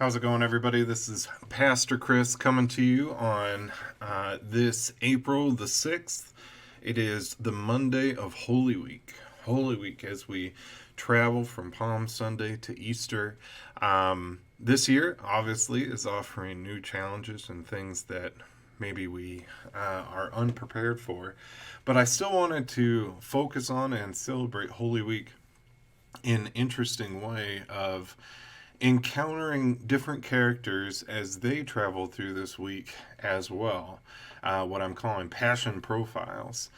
How's it going, everybody? This is Pastor Chris coming to you on this April the 6th. It is the Monday of Holy Week. Holy Week as we travel from Palm Sunday to Easter. This year, obviously, is offering new challenges and things that maybe we are unprepared for. But I still wanted to focus on and celebrate Holy Week in an interesting way of encountering different characters as they travel through this week as well. What I'm calling passion profiles.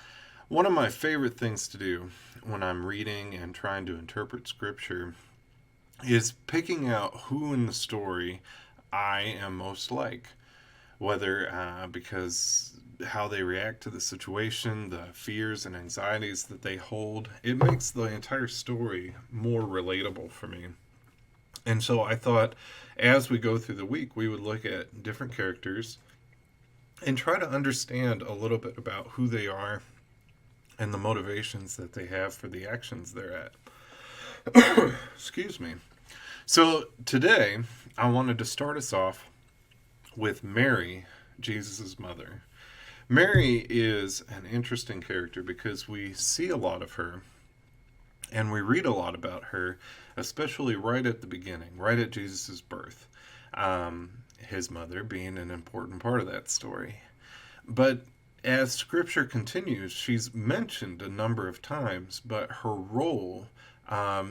One of my favorite things to do when I'm reading and trying to interpret scripture is picking out who in the story I am most like. Whether because how they react to the situation, the fears and anxieties that they hold, it makes the entire story more relatable for me. And so I thought as we go through the week, we would look at different characters and try to understand a little bit about who they are and the motivations that they have for the actions they're at. Excuse me. So today, I wanted to start us off with Mary, Jesus' mother. Mary is an interesting character because we see a lot of her and we read a lot about her, especially right at the beginning, right at Jesus' birth. His mother being an important part of that story. But as scripture continues, she's mentioned a number of times, but her role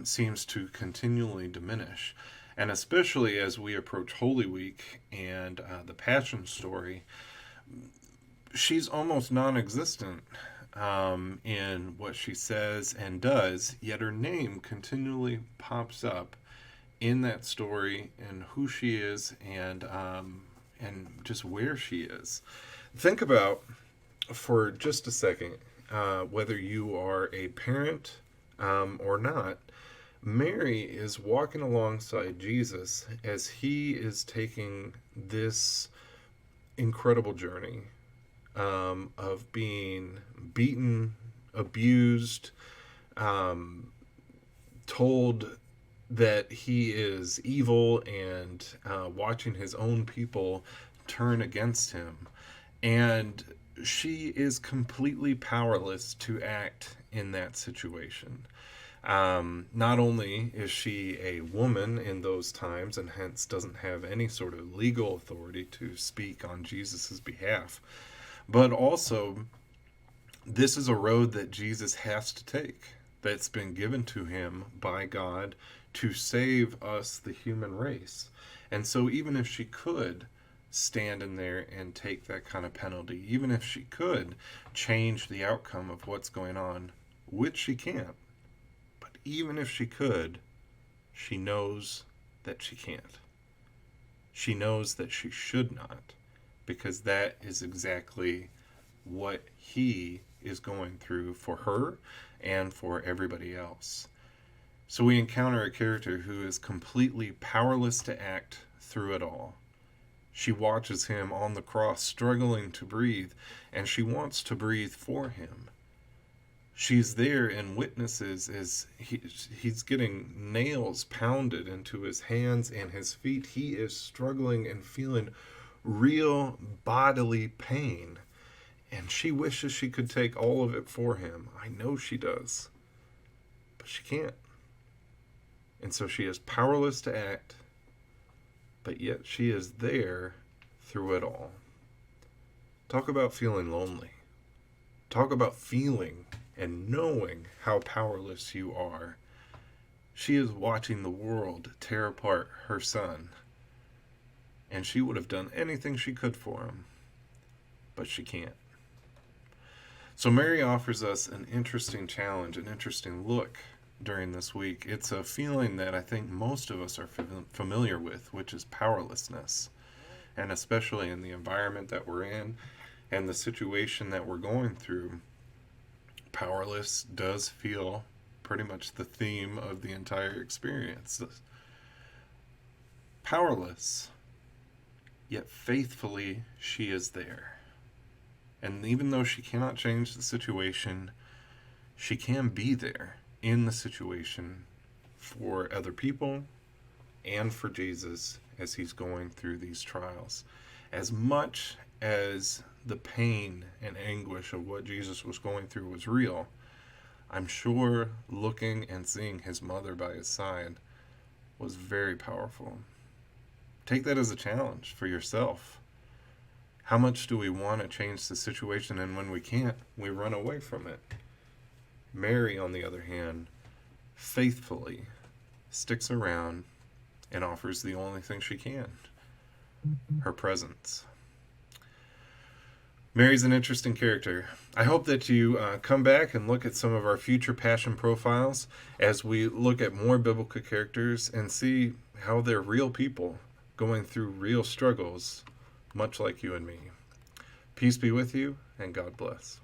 seems to continually diminish. And especially as we approach Holy Week and the Passion story, she's almost non existent in what she says and does, yet her name continually pops up in that story and who she is and just where she is. Think about for just a second whether you are a parent or not. Mary is walking alongside Jesus as he is taking this incredible journey of being beaten, abused, um, told that he is evil, and watching his own people turn against him. And she is completely powerless to act in that situation. Not only is she a woman in those times and hence doesn't have any sort of legal authority to speak on Jesus' behalf, but also this is a road that Jesus has to take, that's been given to him by God to save us, the human race. And so, even if she could stand in there and take that kind of penalty, even if she could change the outcome of what's going on, which she can't, but even if she could, she knows that she can't. She knows that she should not, because that is exactly what he is going through for her and for everybody else. So we encounter a character who is completely powerless to act through it all. She watches him on the cross struggling to breathe, and she wants to breathe for him. She's there and witnesses as he's getting nails pounded into his hands and his feet. He is struggling and feeling real bodily pain. And she wishes she could take all of it for him. I know she does. But she can't. And so she is powerless to act, but yet she is there through it all. Talk about feeling lonely. Talk about feeling and knowing how powerless you are. She is watching the world tear apart her son, and she would have done anything she could for him, but she can't. So Mary offers us an interesting challenge, an interesting look during this week. It's a feeling that I think most of us are familiar with, which is powerlessness. And especially in the environment that we're in and the situation that we're going through, powerless does feel pretty much the theme of the entire experience. Powerless, yet faithfully she is there. And even though she cannot change the situation, she can be there in the situation for other people and for Jesus as he's going through these trials. As much as the pain and anguish of what Jesus was going through was real, I'm sure looking and seeing his mother by his side was very powerful. Take that as a challenge for yourself. How much do we want to change the situation, and when we can't, we run away from it? Mary, on the other hand, faithfully sticks around and offers the only thing she can, her presence. Mary's an interesting character. I hope that you come back and look at some of our future passion profiles as we look at more biblical characters and see how they're real people going through real struggles, much like you and me. Peace be with you, and God bless.